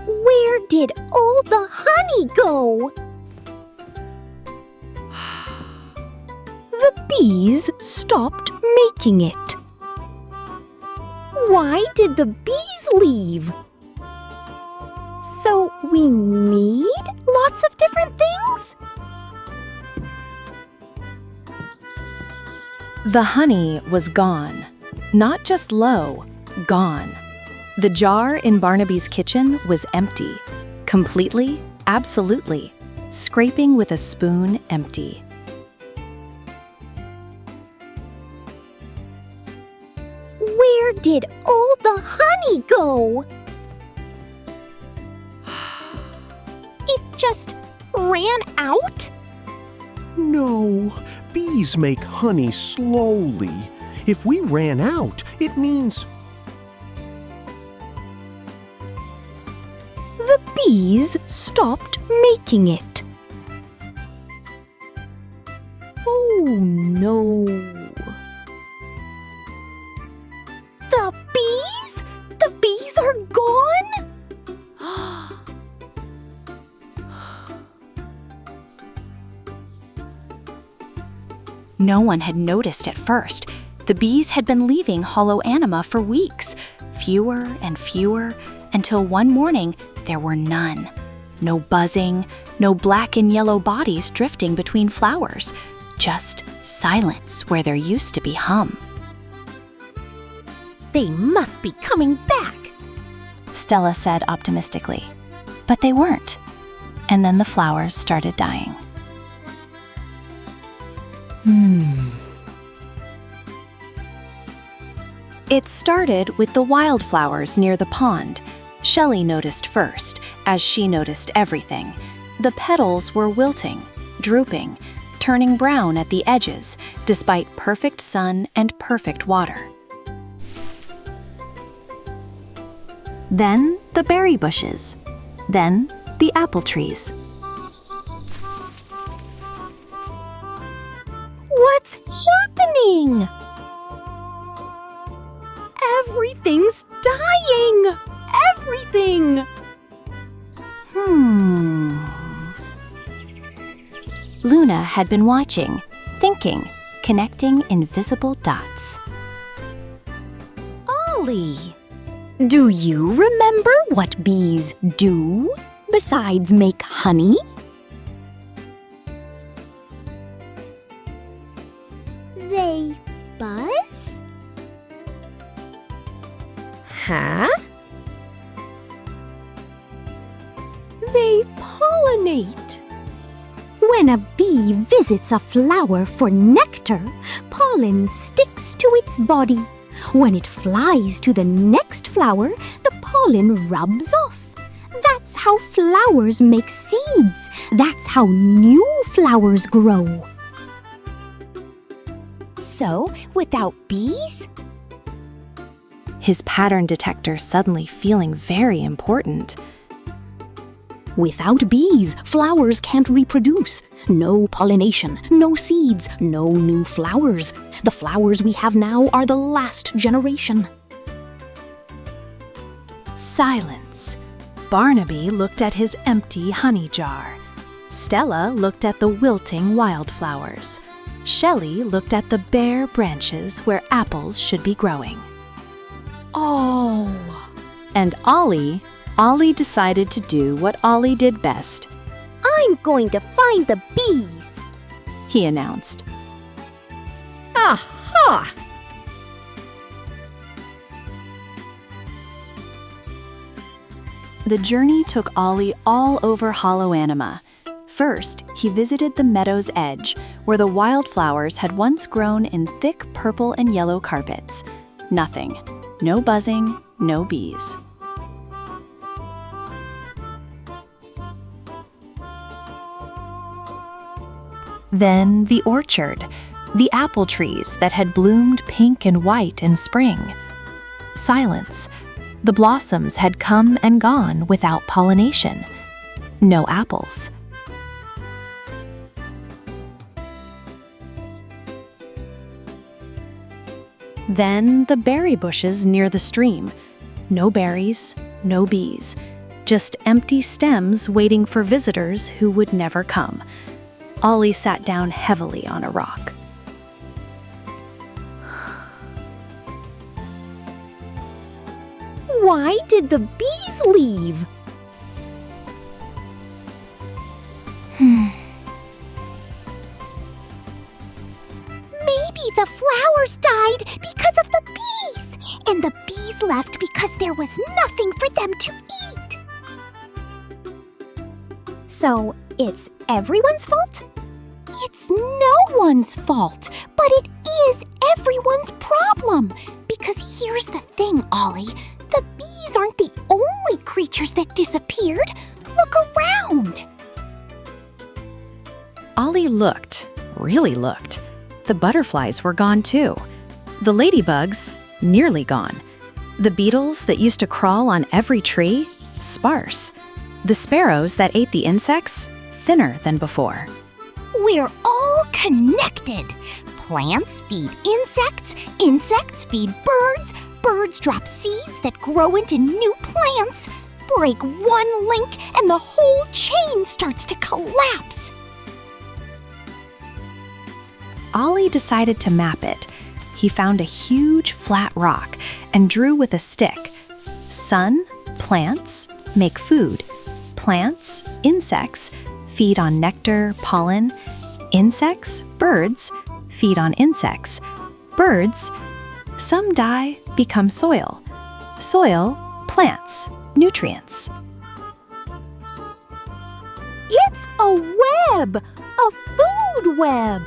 Where did all the honey go? The bees stopped making it. Why did the bees leave? So we need lots of different things? The honey was gone. Not just low, gone. The jar in Barnaby's kitchen was empty. Completely, absolutely. Scraping with a spoon empty. Where did all the honey go? It just ran out? No, bees make honey slowly. If we ran out, it means The bees stopped making it. Oh no. The bees? The bees are gone? No one had noticed at first. The bees had been leaving HoloAnima for weeks, fewer and fewer, until one morning there were none. No buzzing, no black and yellow bodies drifting between flowers, just silence where there used to be hum. They must be coming back. Stella said optimistically. But they weren't. And then the flowers started dying. It started with the wildflowers near the pond. Shelley noticed first, as she noticed everything. The petals were wilting, drooping, turning brown at the edges, despite perfect sun and perfect water. Then the berry bushes. Then the apple trees. What's happening? Everything's dying! Everything! Luna had been watching, thinking, connecting invisible dots. Ollie, do you remember what bees do besides make honey? They buzz? Huh? They pollinate. When a bee visits a flower for nectar, pollen sticks to its body. When it flies to the next flower, the pollen rubs off. That's how flowers make seeds. That's how new flowers grow. So, without bees? His pattern detector suddenly feeling very important. Without bees, flowers can't reproduce. No pollination, no seeds, no new flowers. The flowers we have now are the last generation. Silence. Barnaby looked at his empty honey jar. Stella looked at the wilting wildflowers. Shelley looked at the bare branches where apples should be growing. Oh. And Ollie decided to do what Ollie did best. I'm going to find the bees, He announced. Aha! The journey took Ollie all over HoloAnima. First, he visited the meadow's edge, where the wildflowers had once grown in thick purple and yellow carpets. Nothing. No buzzing, no bees. Then the orchard, the apple trees that had bloomed pink and white in spring. Silence. The blossoms had come and gone without pollination. No apples. Then the berry bushes near the stream. No berries, no bees. just empty stems waiting for visitors who would never come. Ollie sat down heavily on a rock. Why did the bees leave? Maybe the flowers died because of the bees, and the bees left because there was nothing for them to eat. So it's everyone's fault? It's no one's fault, but it is everyone's problem. Because here's the thing, Ollie. The bees aren't the only creatures that disappeared. Look around. Ollie looked, really looked. The butterflies were gone too. The ladybugs, nearly gone. The beetles that used to crawl on every tree, sparse. The sparrows that ate the insects, thinner than before. We're all connected. Plants feed insects, insects feed birds, birds drop seeds that grow into new plants. Break one link and the whole chain starts to collapse. Ollie decided to map it. He found a huge flat rock and drew with a stick. Sun, plants, make food. Plants, insects, feed on nectar, pollen. Insects, birds, feed on insects. Birds, some die, become soil. Soil, plants, nutrients. It's a web! A food web!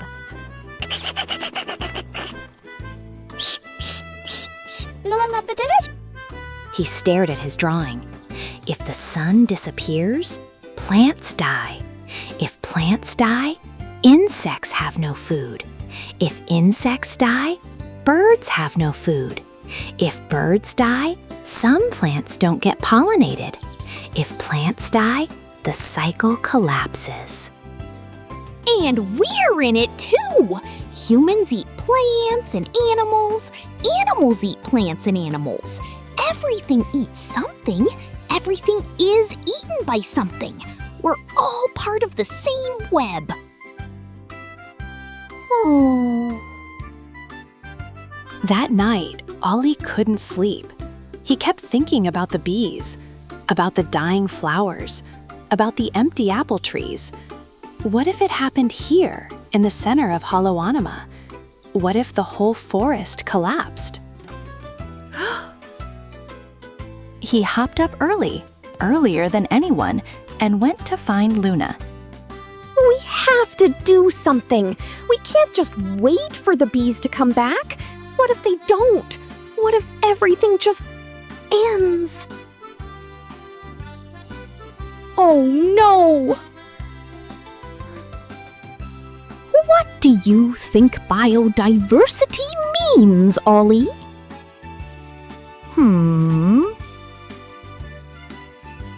He stared at his drawing. If the sun disappears, plants die. If plants die, insects have no food. If insects die, birds have no food. If birds die, some plants don't get pollinated. If plants die, the cycle collapses. And we're in it too. Humans eat plants and animals. Animals eat plants and animals. Everything eats something. Everything is eaten by something. We're all part of the same web. Oh. That night, Ollie couldn't sleep. He kept thinking about the bees, about the dying flowers, about the empty apple trees. What if it happened here, in the center of HoloAnima? What if the whole forest collapsed? He hopped up early, earlier than anyone, and went to find Luna. We have to do something. We can't just wait for the bees to come back. What if they don't? What if everything just ends? Oh no! What do you think biodiversity means, Ollie?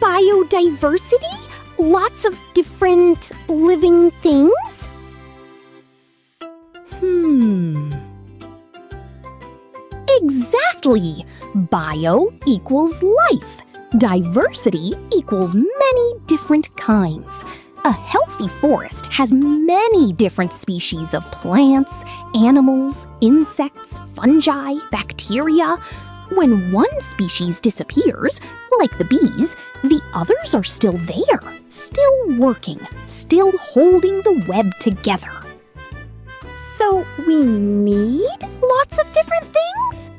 Biodiversity? Lots of different living things? Exactly! Bio equals life. Diversity equals many different kinds. A healthy forest has many different species of plants, animals, insects, fungi, bacteria. When one species disappears, like the bees, the others are still there, still working, still holding the web together. So we need lots of different things?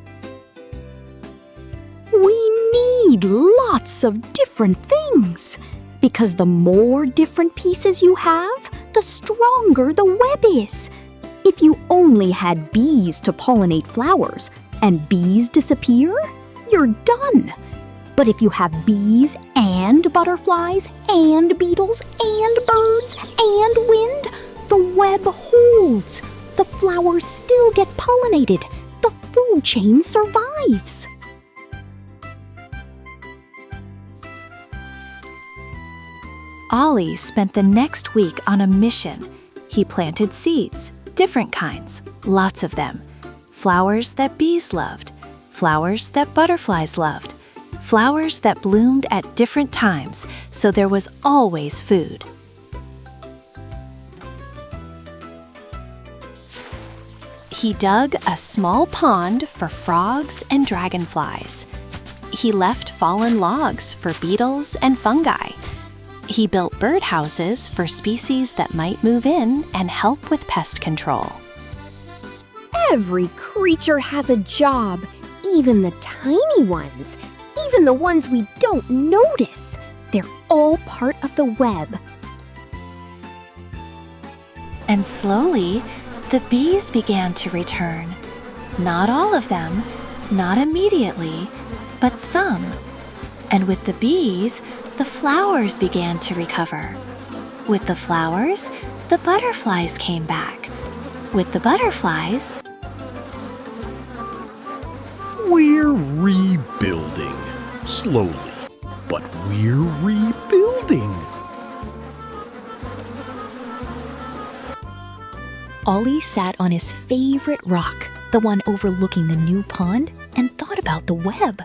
We need lots of different things. Because the more different pieces you have, the stronger the web is. If you only had bees to pollinate flowers, and bees disappear, you're done. But if you have bees and butterflies and beetles and birds and wind, the web holds. The flowers still get pollinated. The food chain survives. Ollie spent the next week on a mission. He planted seeds, different kinds, lots of them. Flowers that bees loved, flowers that butterflies loved, flowers that bloomed at different times, so there was always food. He dug a small pond for frogs and dragonflies. He left fallen logs for beetles and fungi. He built birdhouses for species that might move in and help with pest control. Every creature has a job, even the tiny ones, even the ones we don't notice. They're all part of the web. And slowly, the bees began to return. Not all of them, not immediately, but some. And with the bees, the flowers began to recover. With the flowers, the butterflies came back. With the butterflies, We're rebuilding. Slowly, but we're rebuilding. Ollie sat on his favorite rock, the one overlooking the new pond, and thought about the web.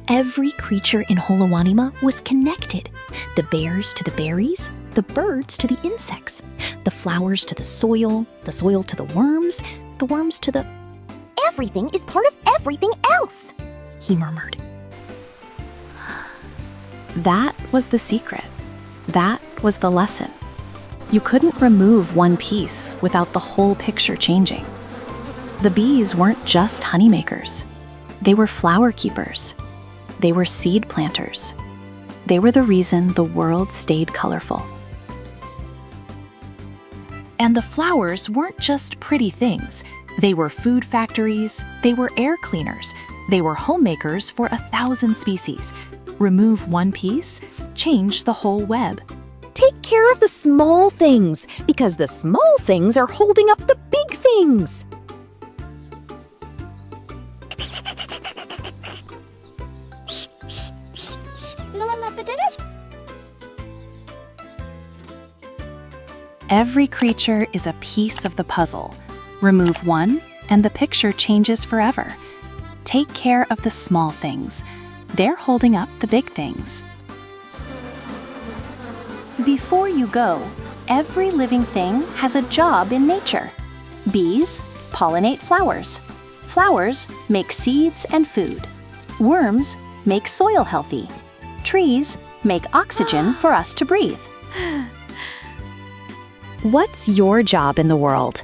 Every creature in HoloAnima was connected. The bears to the berries, the birds to the insects, the flowers to the soil to the worms to the... Everything is part of everything else, he murmured. that was the secret. That was the lesson. You couldn't remove one piece without the whole picture changing. The bees weren't just honeymakers. They were flower keepers. They were seed planters. They were the reason the world stayed colorful. And the flowers weren't just pretty things. They were food factories, they were air cleaners, they were homemakers for 1,000 species. Remove one piece, change the whole web. Take care of the small things, because the small things are holding up the big things. Every creature is a piece of the puzzle. Remove one, and the picture changes forever. Take care of the small things. They're holding up the big things. Before you go, every living thing has a job in nature. Bees pollinate flowers. Flowers make seeds and food. Worms make soil healthy. Trees make oxygen for us to breathe. What's your job in the world?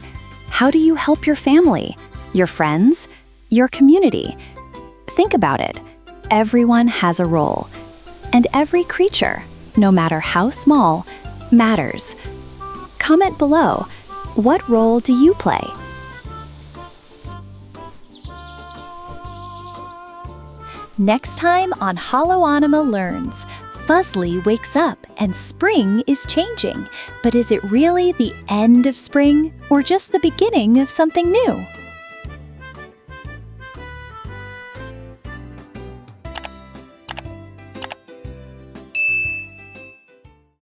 How do you help your family, your friends, your community? Think about it. Everyone has a role. And every creature, no matter how small, matters. Comment below, what role do you play? Next time on HoloAnima Learns, Fuzzly wakes up and spring is changing. But is it really the end of spring or just the beginning of something new?